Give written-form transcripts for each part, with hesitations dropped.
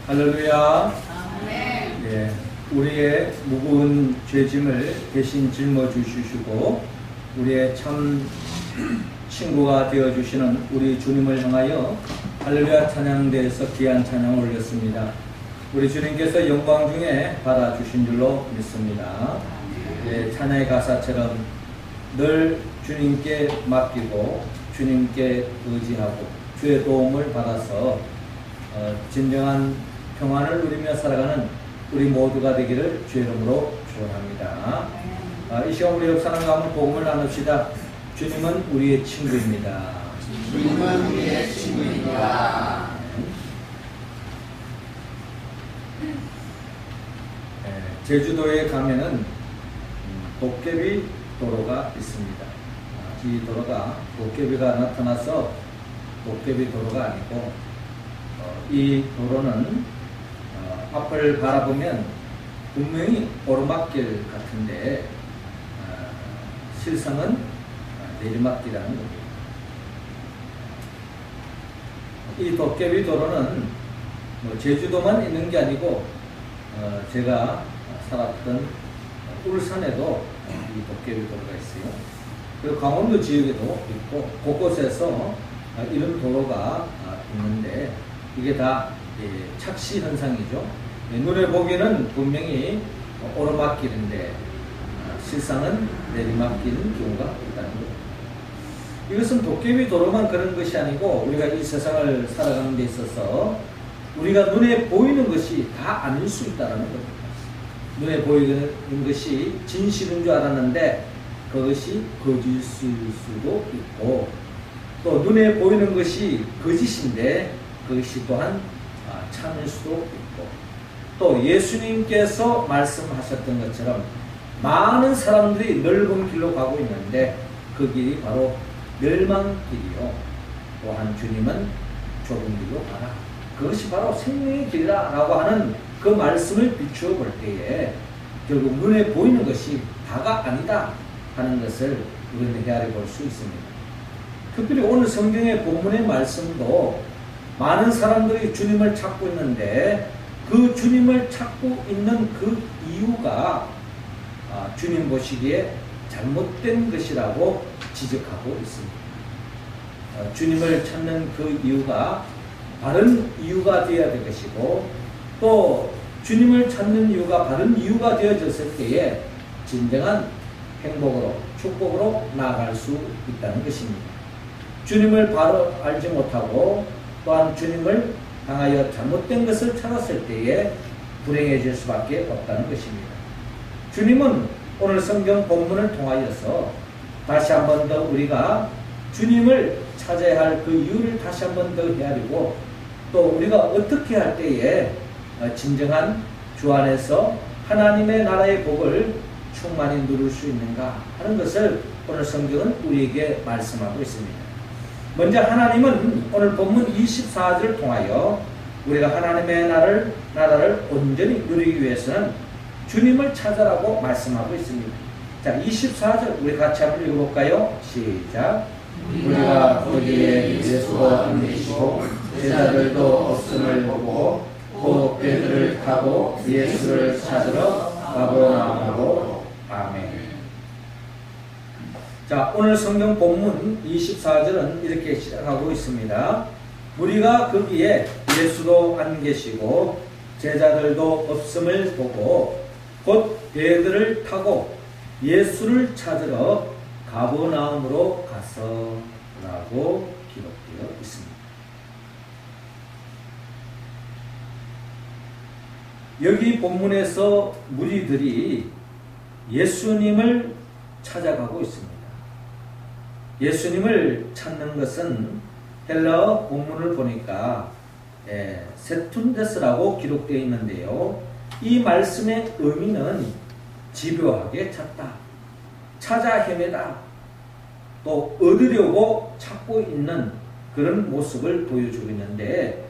할렐루야. 아멘. 예, 우리의 무거운 죄짐을 대신 짊어주시고 우리의 참 친구가 되어주시는 우리 주님을 향하여 할렐루야 찬양대에서 귀한 찬양을 올렸습니다. 우리 주님께서 영광 중에 받아주신 줄로 믿습니다. 예, 찬양의 가사처럼 늘 주님께 맡기고 주님께 의지하고 주의 도움을 받아서 진정한 평안을 누리며 살아가는 우리 모두가 되기를 주의 이름으로 축원합니다. 이 시간 우리 옆 사람과 한번 복음을 나눕시다. 주님은 우리의 친구입니다. 주님은 우리의 친구입니다. 제주도에 가면은 도깨비 도로가 있습니다. 이 도로가 도깨비가 나타나서 도깨비 도로가 아니고 이 도로는 앞을 바라보면 분명히 오르막길 같은데 실상은 내리막길이라는 겁니다. 이 도깨비 도로는 제주도만 있는 게 아니고 제가 살았던 울산에도 이 도깨비 도로가 있어요. 그리고 강원도 지역에도 있고 곳곳에서 이런 도로가 있는데 이게 다 착시 현상이죠. 눈에 보기에는 분명히 오르막길인데 실상은 내리막길인 경우가 있다는 겁니다. 이것은 도깨비 도로만 그런 것이 아니고 우리가 이 세상을 살아가는 데 있어서 우리가 눈에 보이는 것이 다 아닐 수 있다는 겁니다. 눈에 보이는 것이 진실인 줄 알았는데 그것이 거짓일 수도 있고 또 눈에 보이는 것이 거짓인데 그것이 또한 참일 수도 있고 또 예수님께서 말씀하셨던 것처럼 많은 사람들이 넓은 길로 가고 있는데 그 길이 바로 멸망길이요. 또한 주님은 좁은 길로 가라. 그것이 바로 생명의 길이라 라고 하는 그 말씀을 비추어 볼 때에 결국 눈에 보이는 것이 다가 아니다 하는 것을 우리는 헤아려 볼 수 있습니다. 특별히 오늘 성경의 본문의 말씀도 많은 사람들이 주님을 찾고 있는데 그 주님을 찾고 있는 그 이유가 주님 보시기에 잘못된 것이라고 지적하고 있습니다. 주님을 찾는 그 이유가 바른 이유가 되어야 될 것이고 또 주님을 찾는 이유가 바른 이유가 되어졌을 때에 진정한 행복으로 축복으로 나아갈 수 있다는 것입니다. 주님을 바로 알지 못하고 또한 주님을 향하여 잘못된 것을 찾았을 때에 불행해질 수밖에 없다는 것입니다. 주님은 오늘 성경 본문을 통하여서 다시 한 번 더 우리가 주님을 찾아야 할 그 이유를 다시 한 번 더 헤아리고 또 우리가 어떻게 할 때에 진정한 주 안에서 하나님의 나라의 복을 충만히 누릴 수 있는가 하는 것을 오늘 성경은 우리에게 말씀하고 있습니다. 먼저 하나님은 오늘 본문 24절을 통하여 우리가 하나님의 나라를 온전히 누리기 위해서는 주님을 찾아라고 말씀하고 있습니다. 자, 24절 우리 같이 한번 읽어볼까요? 시작. 우리가 거기에 예수가 안 계시고 제자들도 없음을 보고 곧 배들을 타고 예수를 찾으러 가버나움으로. 아멘. 자, 오늘 성경 본문 24절은 이렇게 시작하고 있습니다. 우리가 거기에 예수도 안 계시고 제자들도 없음을 보고 곧 배들을 타고 예수를 찾으러 가버나움으로 가서 라고 기록되어 있습니다. 여기 본문에서 무리들이 예수님을 찾아가고 있습니다. 예수님을 찾는 것은 헬라어 본문을 보니까 세툰데스라고 기록되어 있는데요. 이 말씀의 의미는 집요하게 찾다, 찾아 헤매다, 또 얻으려고 찾고 있는 그런 모습을 보여주고 있는데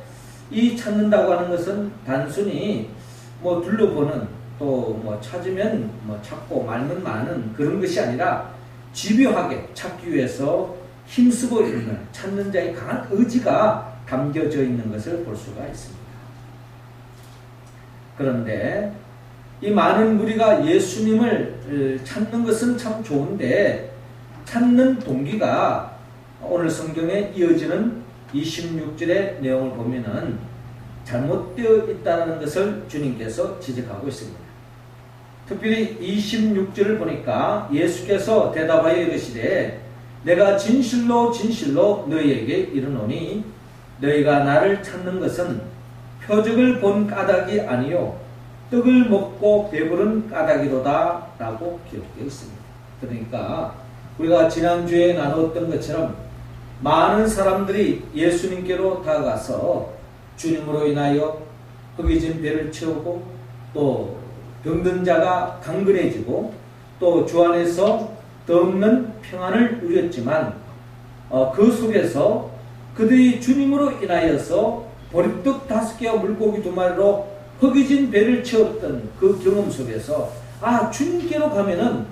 이 찾는다고 하는 것은 단순히 둘러보는 또 찾으면 찾고 말면 많은 그런 것이 아니라 집요하게 찾기 위해서 힘쓰고 있는 찾는 자의 강한 의지가 담겨져 있는 것을 볼 수가 있습니다. 그런데 이 많은 무리가 예수님을 찾는 것은 참 좋은데 찾는 동기가 오늘 성경에 이어지는 26절의 내용을 보면은 잘못되어 있다는 것을 주님께서 지적하고 있습니다. 특별히 26절을 보니까 예수께서 대답하여 이르시되 내가 진실로 진실로 너희에게 이르노니 너희가 나를 찾는 것은 표적을 본 까닭이 아니요 떡을 먹고 배부른 까닭이로다 라고 기록되어 있습니다. 그러니까 우리가 지난주에 나누었던 것처럼 많은 사람들이 예수님께로 다가가서 주님으로 인하여 허기진 배를 채우고 또 병든 자가 강건해지고 또 주 안에서 덧없는 평안을 누렸지만 그 속에서 그들이 주님으로 인하여서 보리떡 5개와 물고기 2마리로 허기진 배를 채웠던 그 경험 속에서 주님께로 가면은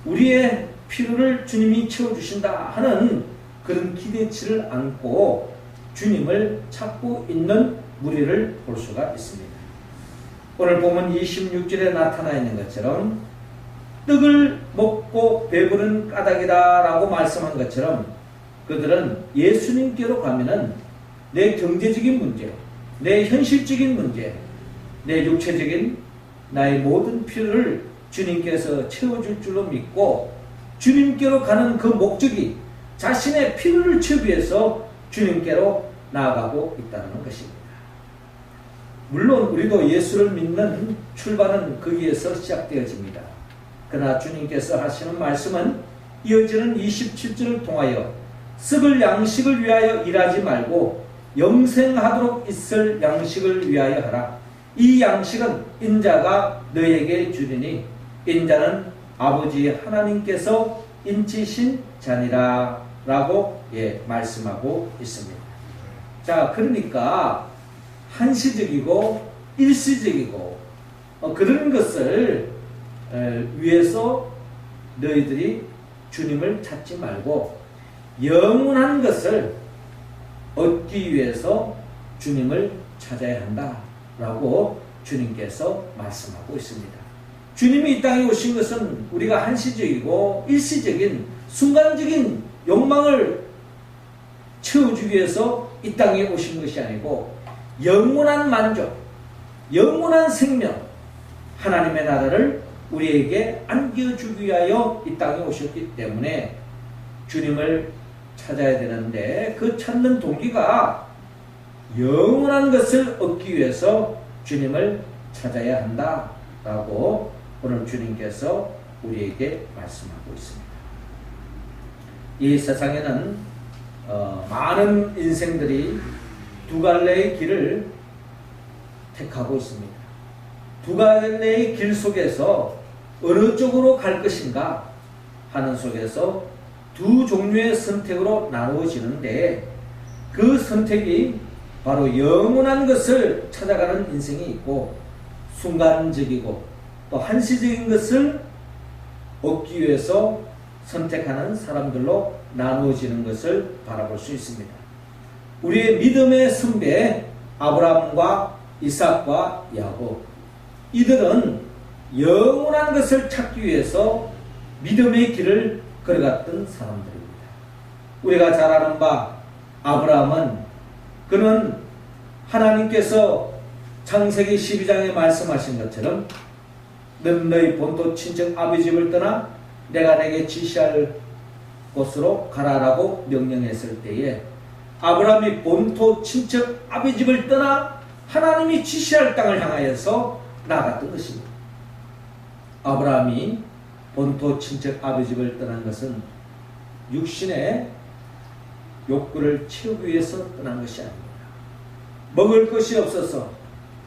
우리의 필요를 주님이 채워주신다 하는 그런 기대치를 안고 주님을 찾고 있는 무리를 볼 수가 있습니다. 오늘 보면 26절에 나타나 있는 것처럼 떡을 먹고 배부른 까닭이다 라고 말씀한 것처럼 그들은 예수님께로 가면은 내 경제적인 문제, 내 현실적인 문제, 내 육체적인 나의 모든 필요를 주님께서 채워줄 줄로 믿고 주님께로 가는 그 목적이 자신의 필요를 채우기 위해서 주님께로 나아가고 있다는 것입니다. 물론 우리도 예수를 믿는 출발은 거기에서 시작되어집니다. 그러나 주님께서 하시는 말씀은 이어지는 27절을 통하여 썩을 양식을 위하여 일하지 말고 영생하도록 있을 양식을 위하여 하라. 이 양식은 인자가 너에게 주리니 인자는 아버지 하나님께서 인치신 자니라 라고 말씀하고 있습니다. 자, 그러니까 한시적이고 일시적이고 그런 것을 위해서 너희들이 주님을 찾지 말고 영원한 것을 얻기 위해서 주님을 찾아야 한다 라고 주님께서 말씀하고 있습니다. 주님이 이 땅에 오신 것은 우리가 한시적이고 일시적인 순간적인 욕망을 채워주기 위해서 이 땅에 오신 것이 아니고 영원한 만족, 영원한 생명, 하나님의 나라를 우리에게 안겨주기 위하여 이 땅에 오셨기 때문에 주님을 찾아야 되는데 그 찾는 동기가 영원한 것을 얻기 위해서 주님을 찾아야 한다라고 오늘 주님께서 우리에게 말씀하고 있습니다. 이 세상에는 많은 인생들이 두 갈래의 길을 택하고 있습니다. 두 갈래의 길 속에서 어느 쪽으로 갈 것인가 하는 속에서 두 종류의 선택으로 나누어지는데 그 선택이 바로 영원한 것을 찾아가는 인생이 있고 순간적이고 또 한시적인 것을 얻기 위해서 선택하는 사람들로 나누어지는 것을 바라볼 수 있습니다. 우리의 믿음의 선배 아브라함과 이삭과 야곱, 이들은 영원한 것을 찾기 위해서 믿음의 길을 걸어갔던 사람들입니다. 우리가 잘 아는 바 아브라함은 그는 하나님께서 창세기 12장에 말씀하신 것처럼 넌 너희 본토 친척 아비 집을 떠나 내가 내게 지시할 곳으로 가라라고 명령했을 때에 아브라함이 본토 친척 아비 집을 떠나 하나님이 지시할 땅을 향하여서 나아갔던 것입니다. 아브라함이 본토 친척 아비 집을 떠난 것은 육신의 욕구를 채우기 위해서 떠난 것이 아닙니다. 먹을 것이 없어서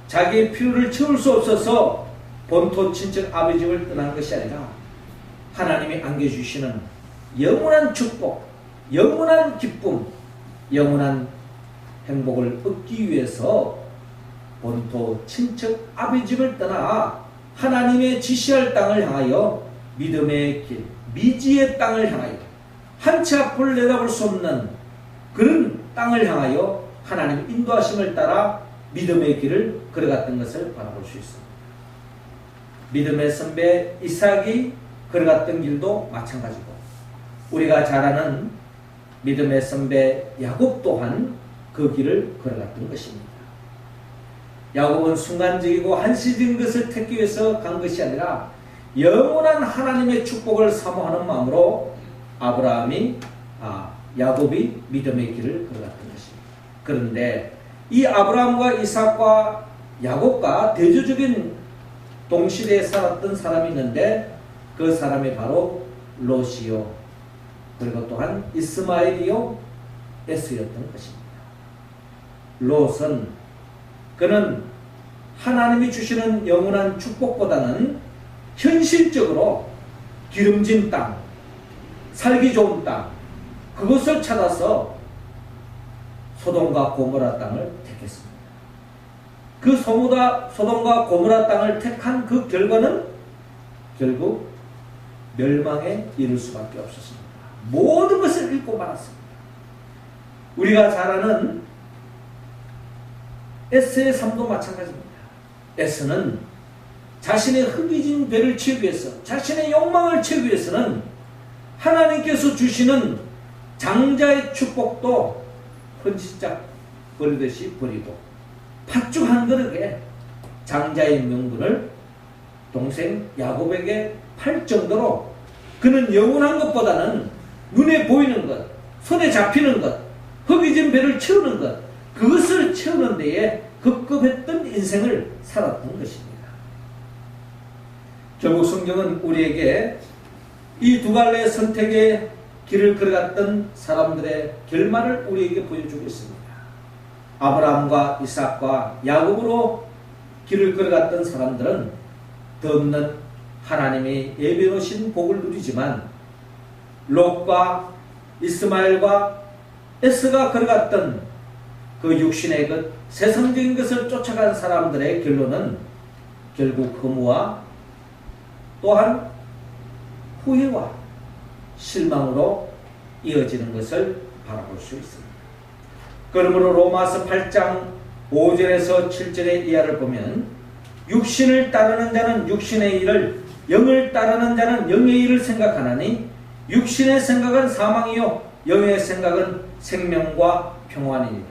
자기의 필요를 채울 수 없어서 본토 친척 아비 집을 떠난 것이 아니라 하나님이 안겨주시는 영원한 축복, 영원한 기쁨, 영원한 행복을 얻기 위해서 본토 친척 아비 집을 떠나 하나님의 지시할 땅을 향하여 믿음의 길, 미지의 땅을 향하여 한 치 앞을 내다볼 수 없는 그런 땅을 향하여 하나님의 인도하심을 따라 믿음의 길을 걸어갔던 것을 바라볼 수 있습니다. 믿음의 선배 이삭이 걸어갔던 길도 마찬가지고 우리가 잘 아는 믿음의 선배 야곱 또한 그 길을 걸어갔던 것입니다. 야곱은 순간적이고 한시적인 것을 택기 위해서 간 것이 아니라 영원한 하나님의 축복을 사모하는 마음으로 야곱이 믿음의 길을 걸어갔던 것입니다. 그런데 이 아브라함과 이삭과 야곱과 대조적인 동시대에 살았던 사람이 있는데 그 사람이 바로 롯이요 그리고 또한 이스마엘이요 에스였던 것입니다. 롯은 그는 하나님이 주시는 영원한 축복보다는 현실적으로 기름진 땅, 살기 좋은 땅, 그것을 찾아서 소돔과 고모라 땅을 택했습니다. 그 소돔과 고모라 땅을 택한 그 결과는 결국 멸망에 이를 수밖에 없었습니다. 모든 것을 잃고 말았습니다. 우리가 잘 아는 에스의 삶도 마찬가지입니다. 에스는 자신의 흙이진 배를 채우기 위해서, 자신의 욕망을 채우기 위해서는 하나님께서 주시는 장자의 축복도 헌신짝 버리듯이 버리고 팥죽 한 그릇에 장자의 명분을 동생 야곱에게 팔 정도로 그는 영원한 것보다는 눈에 보이는 것, 손에 잡히는 것, 흙이진 배를 채우는 것, 그것을 채우는 데에 급급했던 인생을 살았던 것입니다. 결국 성경은 우리에게 이 두 갈래의 선택의 길을 걸어갔던 사람들의 결말을 우리에게 보여주고 있습니다. 아브라함과 이삭과 야곱으로 길을 걸어갔던 사람들은 덧없는 하나님이 예비놓으신 복을 누리지만 롯과 이스마엘과 에스가 걸어갔던 그 육신의 것, 세상적인 것을 쫓아간 사람들의 결론은 결국 허무와 또한 후회와 실망으로 이어지는 것을 바라볼 수 있습니다. 그러므로 로마서 8장 5절에서 7절의 이하를 보면 육신을 따르는 자는 육신의 일을, 영을 따르는 자는 영의 일을 생각하나니 육신의 생각은 사망이요 영의 생각은 생명과 평안이니라.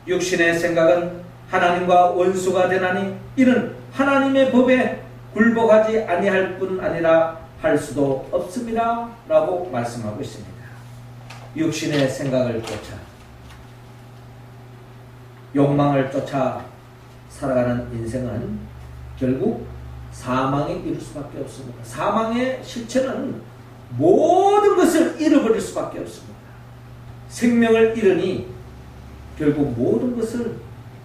육신의 생각은 하나님과 원수가 되나니 이는 하나님의 법에 굴복하지 아니할 뿐 아니라 할 수도 없습니다 라고 말씀하고 있습니다. 육신의 생각을 쫓아 욕망을 쫓아 살아가는 인생은 결국 사망에 이를 수밖에 없습니다. 사망의 실체는 모든 것을 잃어버릴 수밖에 없습니다. 생명을 잃으니 결국 모든 것을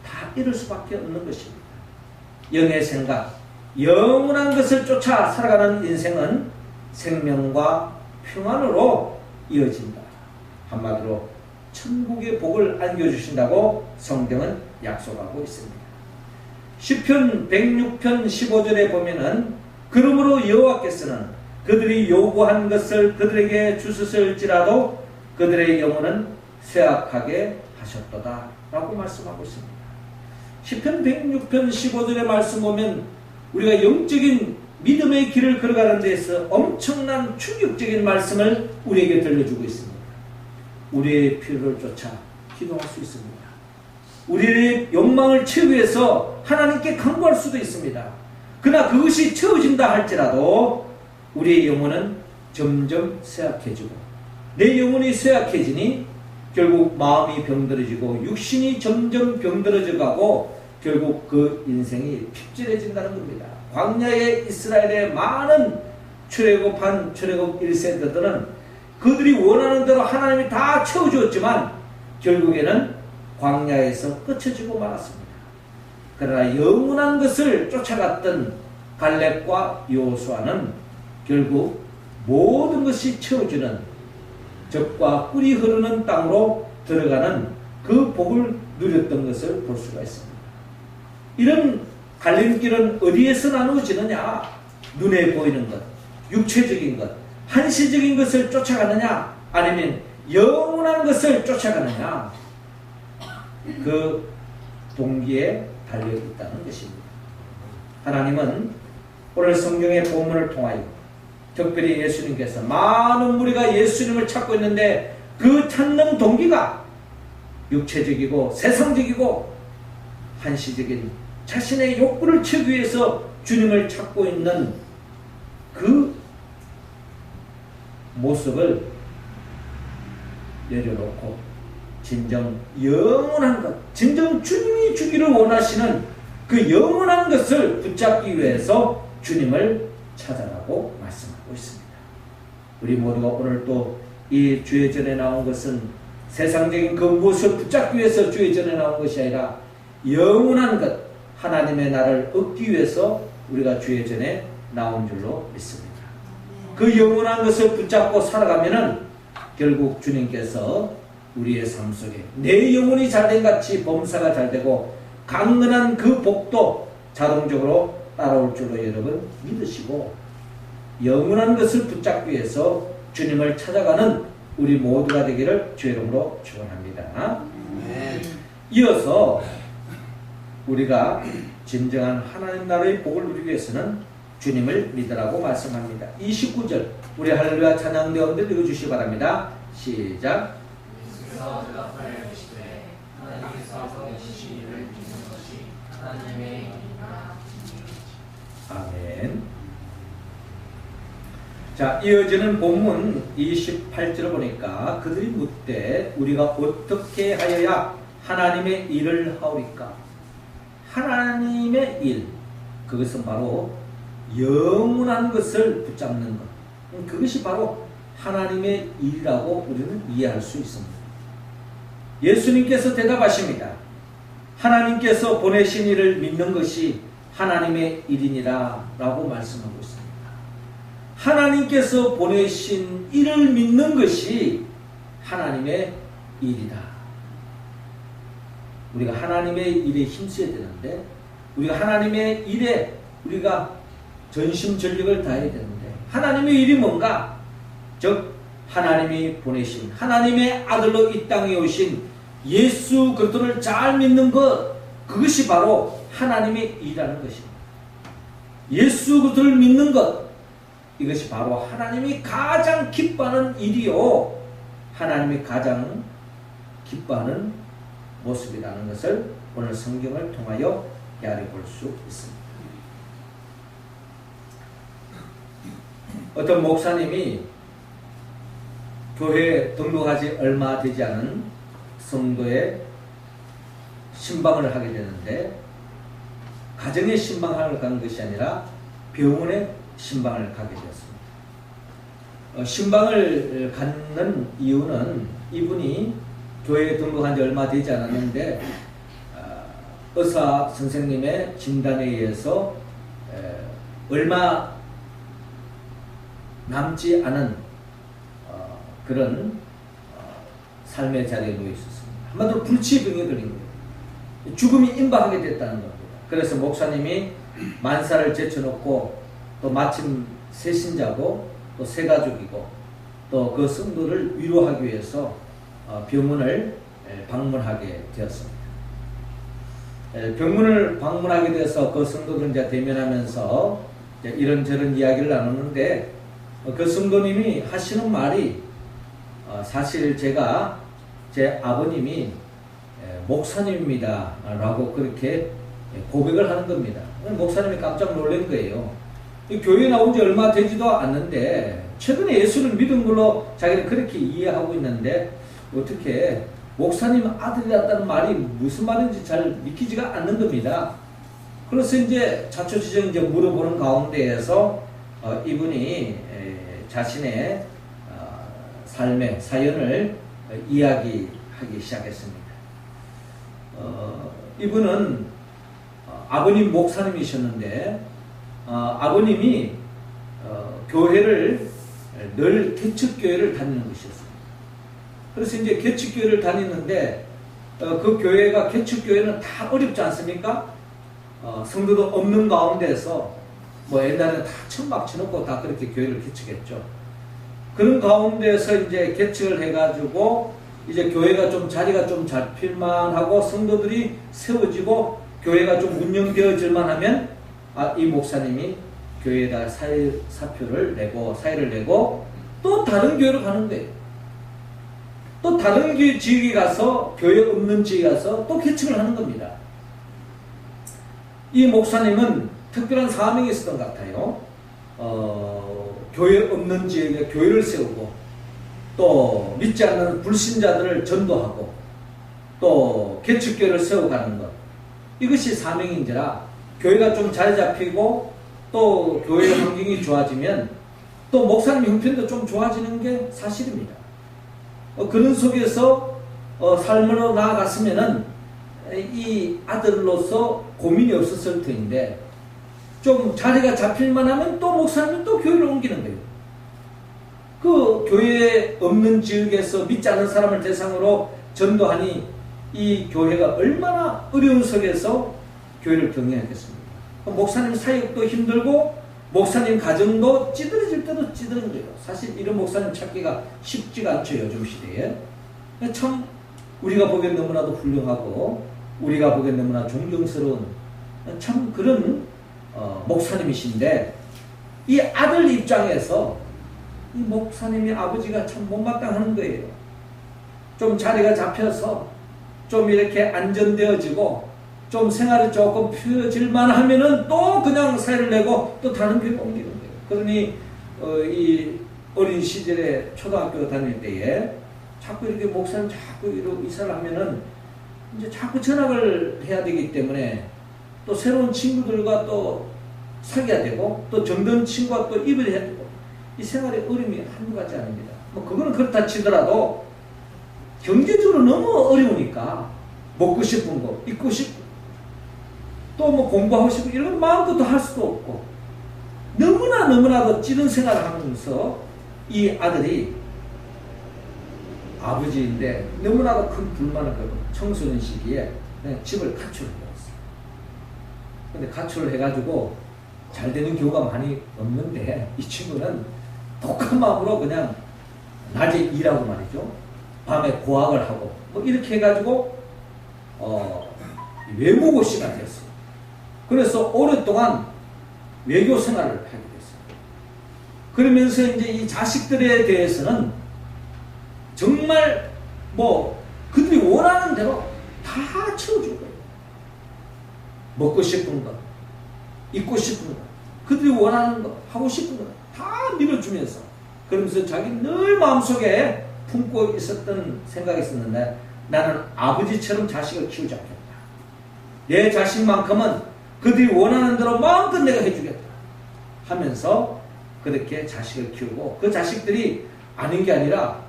다 잃을 수밖에 없는 것입니다. 영의 생각, 영원한 것을 쫓아 살아가는 인생은 생명과 평안으로 이어진다. 한마디로 천국의 복을 안겨주신다고 성경은 약속하고 있습니다. 시편 106편 15절에 보면은 그러므로 여호와께서는 그들이 요구한 것을 그들에게 주셨을지라도 그들의 영혼은 쇠약하게 하셨도다 라고 말씀하고 있습니다. 시편 106편 15절의 말씀 보면 우리가 영적인 믿음의 길을 걸어가는 데서 엄청난 충격적인 말씀을 우리에게 들려주고 있습니다. 우리의 필요를 쫓아 기도할 수 있습니다. 우리의 욕망을 채우기 위해서 하나님께 간구할 수도 있습니다. 그러나 그것이 채워진다 할지라도 우리의 영혼은 점점 쇠약해지고 내 영혼이 쇠약해지니 결국 마음이 병들어지고 육신이 점점 병들어져 가고 결국 그 인생이 핍질해진다는 겁니다. 광야의 이스라엘의 많은 출애굽한 출애굽 1세대들은 그들이 원하는 대로 하나님이 다 채워주었지만 결국에는 광야에서 끝쳐지고 말았습니다. 그러나 영원한 것을 쫓아갔던 갈렙과 여호수아는 결국 모든 것이 채워지는 젖과 꿀이 흐르는 땅으로 들어가는 그 복을 누렸던 것을 볼 수가 있습니다. 이런 갈림길은 어디에서 나누어지느냐? 눈에 보이는 것, 육체적인 것, 한시적인 것을 쫓아가느냐? 아니면 영원한 것을 쫓아가느냐? 그 동기에 달려 있다는 것입니다. 하나님은 오늘 성경의 본문을 통하여 특별히 예수님께서 많은 무리가 예수님을 찾고 있는데 그 찾는 동기가 육체적이고 세상적이고 한시적인 자신의 욕구를 채우기 위해서 주님을 찾고 있는 그 모습을 내려놓고 진정 영원한 것, 진정 주님이 주기를 원하시는 그 영원한 것을 붙잡기 위해서 주님을 찾아라고 말씀하고 있습니다. 우리 모두가 오늘 또 이 주의 전에 나온 것은 세상적인 그 무엇을 붙잡기 위해서 주의 전에 나온 것이 아니라 영원한 것, 하나님의 나라를 얻기 위해서 우리가 주의 전에 나온 줄로 믿습니다. 그 영원한 것을 붙잡고 살아가면은 결국 주님께서 우리의 삶 속에 내 영혼이 잘된 같이 범사가 잘되고 강건한 그 복도 자동적으로 따라올 줄로 여러분 믿으시고 영원한 것을 붙잡기 위해서 주님을 찾아가는 우리 모두가 되기를 주의 이름으로 축원합니다. 이어서 우리가 진정한 하나님 나라의 복을 누리기 위해서는 주님을 믿으라고 말씀합니다. 29절 우리 할렐루야 찬양 대원들 읽어주시기 바랍니다. 시작. 아멘. 자, 이어지는 본문 28절을 보니까 그들이 묻되 우리가 어떻게 하여야 하나님의 일을 하오리까? 하나님의 일, 그것은 바로 영원한 것을 붙잡는 것. 그것이 바로 하나님의 일이라고 우리는 이해할 수 있습니다. 예수님께서 대답하십니다. 하나님께서 보내신 일을 믿는 것이 하나님의 일이니라 라고 말씀하고 있습니다. 하나님께서 보내신 일을 믿는 것이 하나님의 일이다. 우리가 하나님의 일에 힘써야 되는데 우리가 하나님의 일에 우리가 전심전력을 다해야 되는데 하나님의 일이 뭔가? 즉 하나님이 보내신 하나님의 아들로 이 땅에 오신 예수 그리스도를 잘 믿는 것, 그것이 바로 하나님의 일이라는 것입니다. 예수 그리스도를 믿는 것, 이것이 바로 하나님이 가장 기뻐하는 일이요 하나님이 가장 기뻐하는 모습이라는 것을 오늘 성경을 통하여 헤아려 볼 수 있습니다. 어떤 목사님이 교회에 등록하지 얼마 되지 않은 성도의 신방을 하게 되는데 가정의 신방을 가는 것이 아니라 병원에 신방을 가게 되었습니다. 신방을 갖는 이유는 이분이 교회에 등록한 지 얼마 되지 않았는데 의사 선생님의 진단에 의해서 얼마 남지 않은 그런 삶의 자리에 놓여 있었습니다. 한마디로 불치병에 걸린 거예요. 죽음이 임박하게 됐다는 겁니다. 그래서 목사님이 만사를 제쳐놓고 또 마침 새신자고 또 새가족이고 또 그 성도를 위로하기 위해서 병문을 방문하게 되었습니다. 병문을 방문하게 돼서 그 성도들 이제 대면하면서 이제 이런저런 이야기를 나누는데 그 성도님이 하시는 말이 사실 제가 제 아버님이 목사님입니다 라고 그렇게 고백을 하는 겁니다. 목사님이 깜짝 놀란 거예요. 교회에 나온 지 얼마 되지도 않는데 최근에 예수를 믿은 걸로 자기는 그렇게 이해하고 있는데 어떻게 목사님 아들이었다는 말이 무슨 말인지 잘 믿기지가 않는 겁니다. 그래서 이제 자초지종 이제 물어보는 가운데에서 이분이 자신의 삶의 사연을 이야기하기 시작했습니다. 이분은 아버님 목사님이셨는데 아버님이 교회를 늘 개척교회를 다니는 것이었습니다. 그래서 이제 개척교회를 다니는데 그 교회가 개척교회는 다 어렵지 않습니까? 성도도 없는 가운데서 뭐 옛날에는 다 천막 쳐놓고 다 그렇게 교회를 개척했죠. 그런 가운데서 이제 개척을 해가지고 이제 교회가 좀 자리가 좀 잡힐만 하고 성도들이 세워지고 교회가 좀 운영되어질만 하면 이 목사님이 교회에다 사표를 내고 사회를 내고 또 다른 교회로 가는 거예요. 또 다른 교회 지역에 가서 교회 없는 지역에 가서 또 개척을 하는 겁니다. 이 목사님은 특별한 사명이 있었던 것 같아요. 교회 없는 지역에 교회를 세우고 또 믿지 않는 불신자들을 전도하고 또 개척교회를 세워가는 것, 이것이 사명인지라 교회가 좀 자리 잡히고 또 교회 환경이 좋아지면 또 목사님 형편도 좀 좋아지는 게 사실입니다. 그런 속에서 삶으로 나아갔으면은 이 아들로서 고민이 없었을 터인데 좀 자리가 잡힐만 하면 또 목사님은 또 교회를 옮기는 거예요. 그 교회 없는 지역에서 믿지 않는 사람을 대상으로 전도하니 이 교회가 얼마나 어려운 속에서 교회를 경영하겠습니까? 목사님 사역도 힘들고 목사님 가정도 찌들어질 때도 찌드는 거예요. 사실 이런 목사님 찾기가 쉽지가 않죠, 요즘 시대에. 참 우리가 보기엔 너무나도 훌륭하고 우리가 보기엔 너무나 존경스러운 참 그런 목사님이신데, 이 아들 입장에서 이 목사님이 아버지가 참 못마땅하는 거예요. 좀 자리가 잡혀서 좀 이렇게 안전되어지고 좀 생활이 조금 펴질만 하면은 또 그냥 사회를 내고 또 다른 교회 옮기는 거예요. 그러니 이 어린 시절에 초등학교 다닐 때에 자꾸 이렇게 목사님 자꾸 이렇게 이사를 하면은 이제 자꾸 전학을 해야 되기 때문에 또 새로운 친구들과 또 사귀어야 되고 또 정든 친구와 또 입을 해야 되고 이 생활의 어려움이 한두 가지 아닙니다. 뭐 그거는 그렇다 치더라도 경제적으로 너무 어려우니까 먹고 싶은 거, 입고 싶고 또 뭐 공부하고 싶고 이런 건 마음껏 할 수도 없고 너무나도 찌른 생활을 하면서 이 아들이 아버지인데 너무나도 큰 불만을 갖고 청소년 시기에 집을 가출을 해왔어요. 근데 가출을 해가지고 잘 되는 경우가 많이 없는데 이 친구는 독한 마음으로 그냥 낮에 일하고 말이죠. 밤에 고학을 하고 뭐 이렇게 해가지고 외모고시가 됐어요. 그래서 오랫동안 외교 생활을 하게 됐어요. 그러면서 이제 이 자식들에 대해서는 정말 뭐 그들이 원하는 대로 다 채워줄 거예요. 먹고 싶은 거, 입고 싶은 거, 그들이 원하는 거, 하고 싶은 거 다 밀어주면서, 그러면서 자기 늘 마음속에 품고 있었던 생각이 있었는데, 나는 아버지처럼 자식을 키우지 않겠다. 내 자식만큼은 그들이 원하는 대로 마음껏 내가 해주겠다 하면서 그렇게 자식을 키우고, 그 자식들이 아닌 게 아니라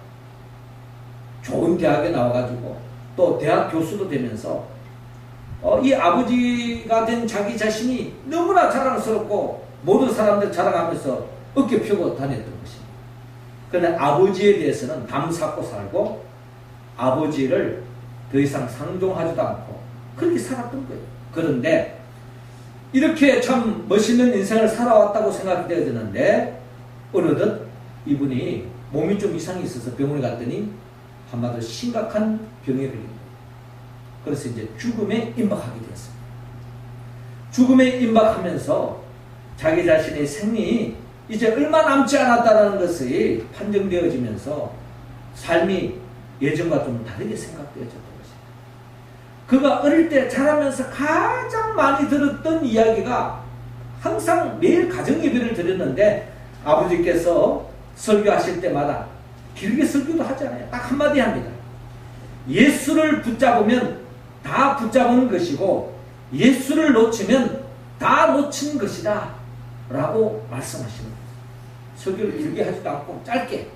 좋은 대학에 나와가지고 또 대학 교수도 되면서 이 아버지가 된 자기 자신이 너무나 자랑스럽고 모든 사람들 자랑하면서 어깨 펴고 다녔던 것입니다. 그런데 아버지에 대해서는 담쌓고 살고 아버지를 더 이상 상종하지도 않고 그렇게 살았던 거예요. 그런데 이렇게 참 멋있는 인생을 살아왔다고 생각되어지는데 어느덧 이분이 몸이 좀 이상이 있어서 병원에 갔더니 한마디로 심각한 병에 걸린 거예요. 그래서 이제 죽음에 임박하게 되었습니다. 죽음에 임박하면서 자기 자신의 생이 이제 얼마 남지 않았다는 것이 판정되어지면서 삶이 예전과 좀 다르게 생각되어졌던 것입니다. 그가 어릴 때 자라면서 가장 많이 들었던 이야기가, 항상 매일 가정예배를 드렸는데 아버지께서 설교하실 때마다 길게 설교도 하잖아요. 딱 한마디 합니다. 예수를 붙잡으면 다 붙잡은 것이고 예수를 놓치면 다 놓친 것이다 라고 말씀하시는 거예요. 설교를 길게 하지도 않고 짧게,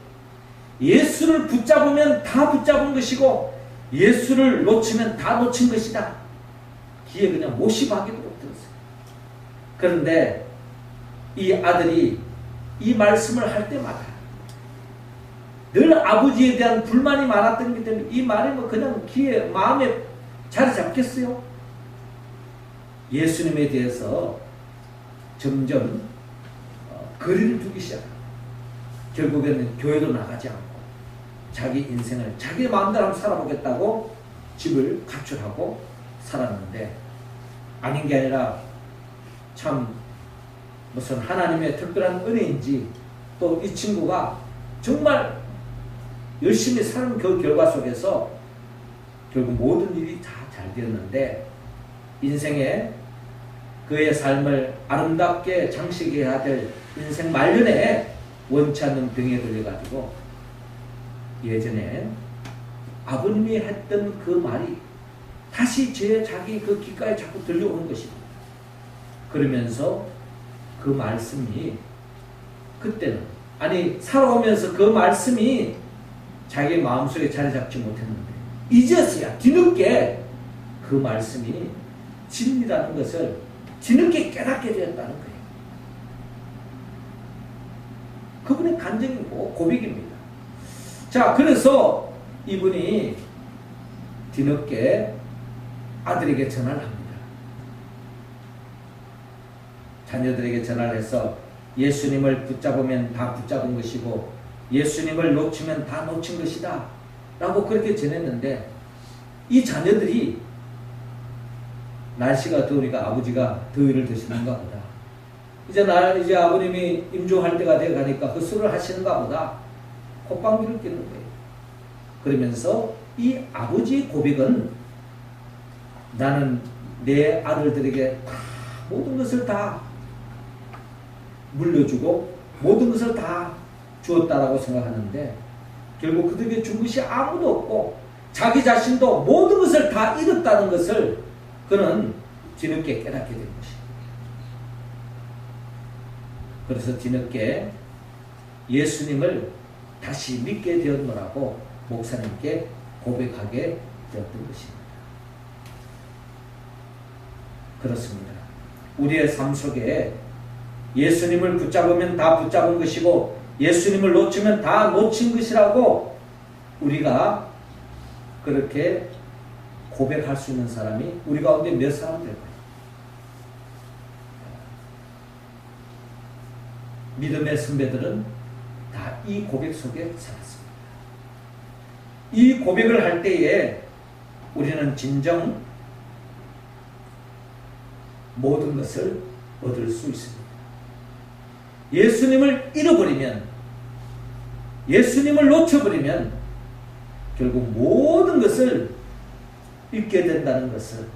예수를 붙잡으면 다 붙잡은 것이고 예수를 놓치면 다 놓친 것이다. 귀에 그냥 못이 박이도록 들었어요. 그런데 이 아들이 이 말씀을 할 때마다 늘 아버지에 대한 불만이 많았던 것 때문에 이 말이 뭐 그냥 귀에 마음에 자리 잡겠어요? 예수님에 대해서 점점 거리를 두기 시작합니다. 결국에는 교회도 나가지 않고 자기 인생을 자기 마음대로 한번 살아보겠다고 집을 가출하고 살았는데 아닌 게 아니라 참 무슨 하나님의 특별한 은혜인지 또 이 친구가 정말 열심히 사는 그 결과 속에서 결국 모든 일이 다 잘 되었는데 인생에 그의 삶을 아름답게 장식해야 될 인생 말년에 원치 않는 병에 걸려가지고 예전에 아버님이 했던 그 말이 다시 자기 그 귓가에 자꾸 들려오는 것입니다. 그러면서 그 말씀이 그때는 아니 살아오면서 그 말씀이 자기 마음속에 자리 잡지 못했는데 이제서야 뒤늦게 그 말씀이 진리라는 것을 뒤늦게 깨닫게 되었다는 거예요. 그분의 간증이고 고백입니다. 자, 그래서 이분이 뒤늦게 아들에게 전화를 합니다. 자녀들에게 전화를 해서 예수님을 붙잡으면 다 붙잡은 것이고 예수님을 놓치면 다 놓친 것이다 라고 그렇게 전했는데 이 자녀들이 날씨가 더우니까 아버지가 더위를 드시는가 보다. 이제 아버님이 임종할 때가 돼 가니까 헛술을 하시는가 보다. 콧방귀를 뀌는 거예요. 그러면서 이 아버지의 고백은 나는 내 아들들에게 모든 것을 다 물려주고 모든 것을 다 주었다라고 생각하는데 결국 그들에게 준 것이 아무도 없고 자기 자신도 모든 것을 다 잃었다는 것을 그는 뒤늦게 깨닫게 된 것입니다. 그래서 뒤늦게 예수님을 다시 믿게 되었노라고 목사님께 고백하게 되었던 것입니다. 그렇습니다. 우리의 삶 속에 예수님을 붙잡으면 다 붙잡은 것이고 예수님을 놓치면 다 놓친 것이라고 우리가 그렇게 고백할 수 있는 사람이 우리 가운데 몇 사람 될까요? 믿음의 선배들은 다 이 고백 속에 살았습니다. 이 고백을 할 때에 우리는 진정 모든 것을 얻을 수 있습니다. 예수님을 잃어버리면, 예수님을 놓쳐버리면 결국 모든 것을 잃게 된다는 것을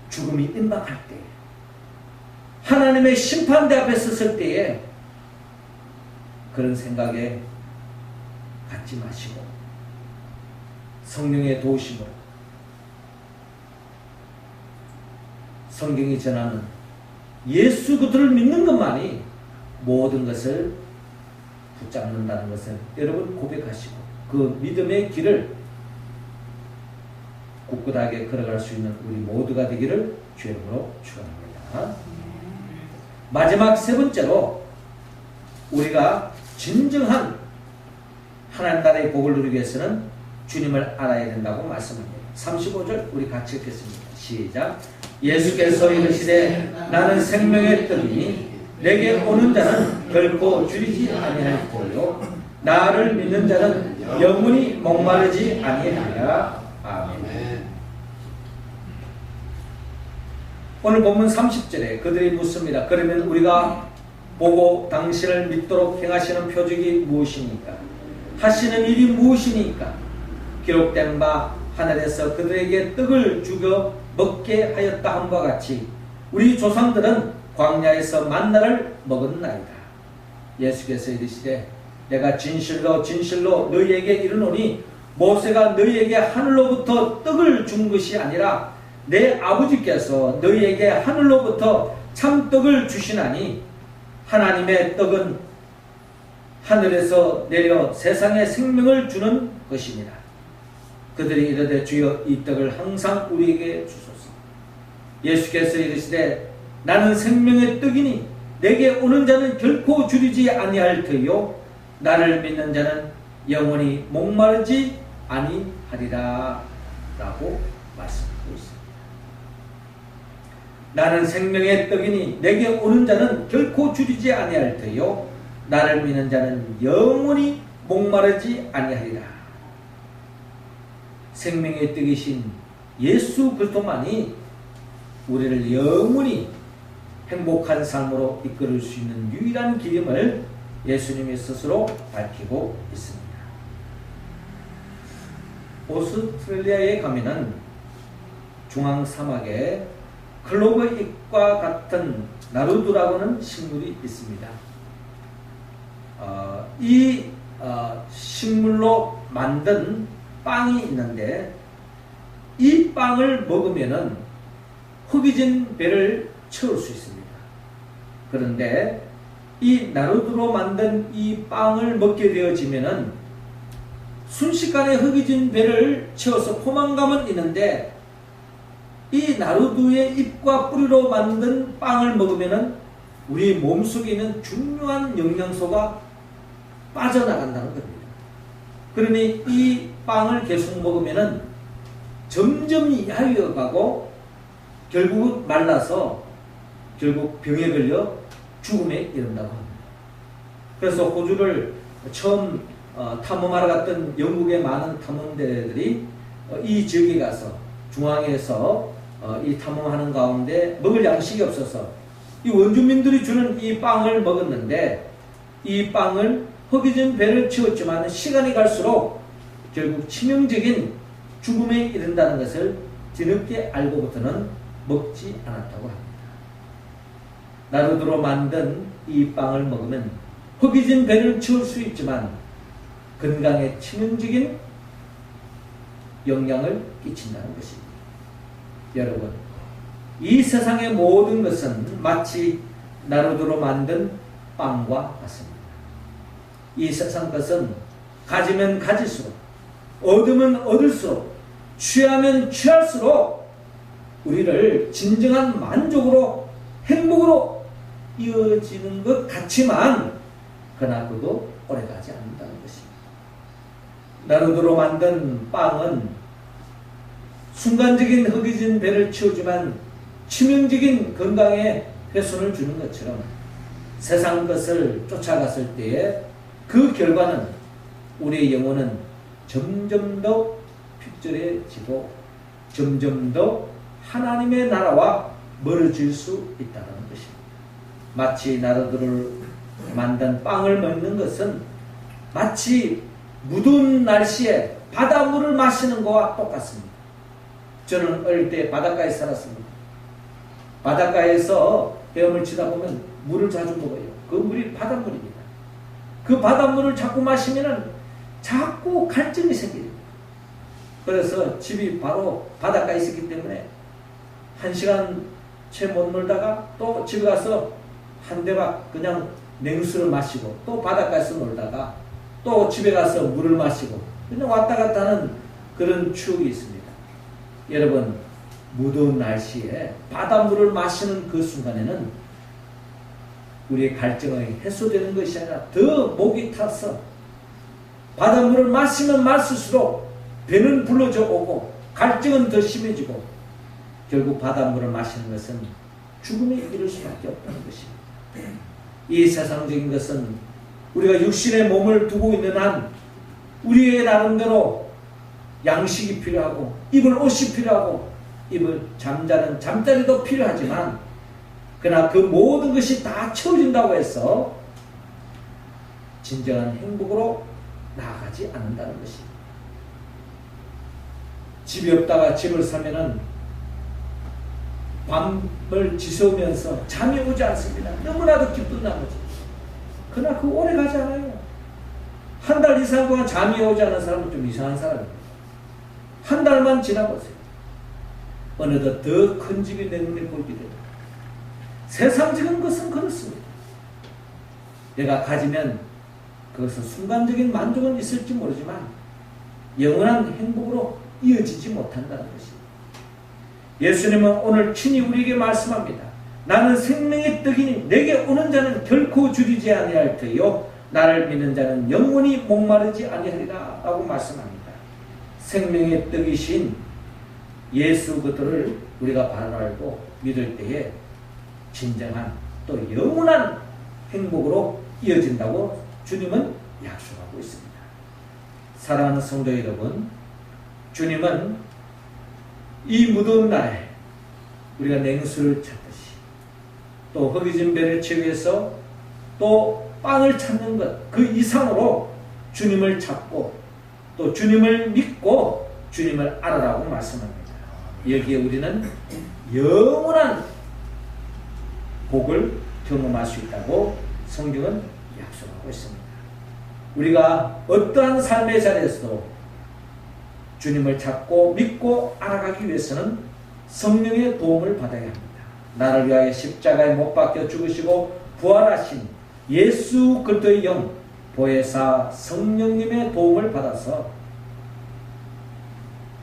죽음이 임박할 때, 하나님의 심판대 앞에 섰을 때에 그런 생각에 갖지 마시고 성령의 도우심으로 성경이 전하는 예수 그리스도를 믿는 것만이 모든 것을 붙잡는다는 것을 여러분 고백하시고 그 믿음의 길을 굳건하게 걸어갈 수 있는 우리 모두가 되기를 주의 이름으로 축원합니다. 마지막 세 번째로 우리가 진정한 하나님 나라의 복을 누리기 위해서는 주님을 알아야 된다고 말씀합니다. 35절 우리 같이 읽겠습니다. 시작. 예수께서 이르시되 나는 생명의 떡이니 내게 오는 자는 결코 줄이지 아니할 터요 나를 믿는 자는 영원히 목마르지 아니하리라. 아멘. 오늘 본문 30절에 그들이 묻습니다. 그러면 우리가 보고 당신을 믿도록 행하시는 표적이 무엇입니까? 하시는 일이 무엇이니까? 기록된 바 하늘에서 그들에게 떡을 주겨 먹게 하였다 함과 같이 우리 조상들은 광야에서 만나를 먹었나이다. 예수께서 이르시되 내가 진실로 진실로 너희에게 이르노니 모세가 너희에게 하늘로부터 떡을 준 것이 아니라 내 아버지께서 너희에게 하늘로부터 참떡을 주시나니 하나님의 떡은 하늘에서 내려 세상에 생명을 주는 것이니라. 그들이 이르되 주여 이 떡을 항상 우리에게 주소서. 예수께서 이르시되 나는 생명의 떡이니 내게 오는 자는 결코 줄이지 아니할 터요 나를 믿는 자는 영원히 목마르지 아니하리라 라고 말씀하고 있습니다. 나는 생명의 떡이니 내게 오는 자는 결코 줄이지 아니할 터요 나를 믿는 자는 영원히 목마르지 아니하리라. 생명의 떡이신 예수 그리스도만이 우리를 영원히 행복한 삶으로 이끌을 수 있는 유일한 길임을 예수님이 스스로 밝히고 있습니다. 오스트레일리아에 가면은 중앙 사막에 클로버 잎과 같은 나루두라고는 식물이 있습니다. 이 식물로 만든 빵이 있는데 이 빵을 먹으면은 허기진 배를 채울 수 있습니다. 그런데 이 나루두로 만든 이 빵을 먹게 되어지면은 순식간에 허기진 배를 채워서 포만감은 있는데 이 나루두의 잎과 뿌리로 만든 빵을 먹으면은 우리 몸속에 있는 중요한 영양소가 빠져나간다는 겁니다. 그러니 이 빵을 계속 먹으면은 점점 야위어가고 결국 말라서 결국 병에 걸려 죽음에 이른다고 합니다. 그래서 호주를 처음 탐험하러 갔던 영국의 많은 탐험대들이 이 지역에 가서 중앙에서 이 탐험하는 가운데 먹을 양식이 없어서 이 원주민들이 주는 이 빵을 먹었는데 이 빵을 허기진 배를 채웠지만 시간이 갈수록 결국 치명적인 죽음에 이른다는 것을 뒤늦게 알고부터는 먹지 않았다고 합니다. 나루두로 만든 이 빵을 먹으면 허기진 배를 채울 수 있지만 건강에 치명적인 영향을 끼친다는 것입니다. 여러분, 이 세상의 모든 것은 마치 나루두로 만든 빵과 같습니다. 이 세상 것은 가지면 가질수록, 얻으면 얻을수록, 취하면 취할수록 우리를 진정한 만족으로, 행복으로 이어지는 것 같지만 그러나 그도 오래가지 않는다는 것입니다. 나루두로 만든 빵은 순간적인 허기진 배를 채우지만 치명적인 건강에 훼손을 주는 것처럼 세상 것을 쫓아갔을 때에 그 결과는 우리의 영혼은 점점 더 핍절해지고 점점 더 하나님의 나라와 멀어질 수 있다는 것입니다. 마치 나루두를 만든 빵을 먹는 것은 마치 무더운 날씨에 바닷물을 마시는 것과 똑같습니다. 저는 어릴 때 바닷가에 살았습니다. 바닷가에서 헤엄을 치다 보면 물을 자주 먹어요. 그 물이 바닷물입니다. 그 바닷물을 자꾸 마시면 자꾸 갈증이 생깁니다. 그래서 집이 바로 바닷가에 있었기 때문에 1시간 채 못 놀다가 또 집에 가서 한 대박 그냥 냉수를 마시고 또 바닷가에서 놀다가 또 집에 가서 물을 마시고 그냥 왔다 갔다 하는 그런 추억이 있습니다. 여러분, 무더운 날씨에 바닷물을 마시는 그 순간에는 우리의 갈증이 해소되는 것이 아니라 더 목이 타서 바닷물을 마시면 마실수록 배는 불러져 오고 갈증은 더 심해지고 결국 바닷물을 마시는 것은 죽음에 이를 수밖에 없다는 것입니다. 이 세상적인 것은 우리가 육신의 몸을 두고 있는 한 우리의 나름대로 양식이 필요하고 입을 옷이 필요하고 입을 잠자는 잠자리도 필요하지만 그러나 그 모든 것이 다 채워진다고 해서 진정한 행복으로 나아가지 않는다는 것입니다. 집이 없다가 집을 사면은 밤을 지새우면서 잠이 오지 않습니다. 너무나도 기쁜 나머지. 그러나 그 오래 가지 않아요. 한 달 이상 동안 잠이 오지 않은 사람은 좀 이상한 사람입니다. 한 달만 지나보세요. 어느덧 더 큰 집이 내 눈에 보이게 됩니다. 세상적인 것은 그렇습니다. 내가 가지면 그것은 순간적인 만족은 있을지 모르지만 영원한 행복으로 이어지지 못한다는 것입니다. 예수님은 오늘 친히 우리에게 말씀합니다. 나는 생명의 떡이니 내게 오는 자는 결코 줄이지 아니할 터요 나를 믿는 자는 영원히 목마르지 아니하리라 라고 말씀합니다. 생명의 떡이신 예수 그들을 우리가 바로 알고 믿을 때에 진정한 또 영원한 행복으로 이어진다고 주님은 약속하고 있습니다. 사랑하는 성도 여러분, 주님은 이 무더운 날에 우리가 냉수를 찾듯이 또 허기진 배를 채우기 위해서 또 빵을 찾는 것 그 이상으로 주님을 찾고 또 주님을 믿고 주님을 알아라고 말씀합니다. 여기에 우리는 영원한 복을 경험할 수 있다고 성경은 약속하고 있습니다. 우리가 어떠한 삶의 자리에서도 주님을 찾고 믿고 알아가기 위해서는 성령의 도움을 받아야 합니다. 나를 위하여 십자가에 못 박혀 죽으시고 부활하신 예수 그리스도의 영 보혜사 성령님의 도움을 받아서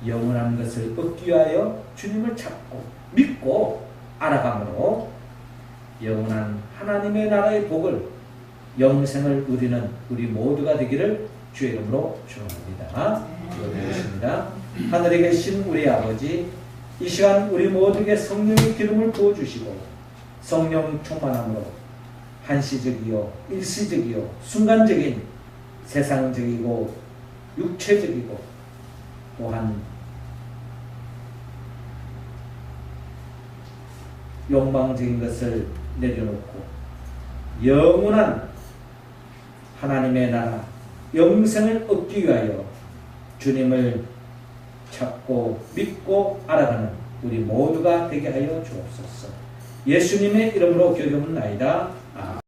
영원한 것을 얻기 위하여 주님을 찾고 믿고 알아감으로 영원한 하나님의 나라의 복을 영생을 누리는 우리 모두가 되기를 주의 이름으로 축원합니다. 기도드리겠습니다. 하늘에 계신 우리 아버지, 이 시간 우리 모두에게 성령의 기름을 부어주시고 성령 충만함으로 한시적이요 일시적이요 순간적인 세상적이고 육체적이고 또한 욕망적인 것을 내려놓고 영원한 하나님의 나라 영생을 얻기 위하여 주님을 찾고 믿고 알아가는 우리 모두가 되게 하여 주옵소서. 예수님의 이름으로 기도하옵나이다. 아멘.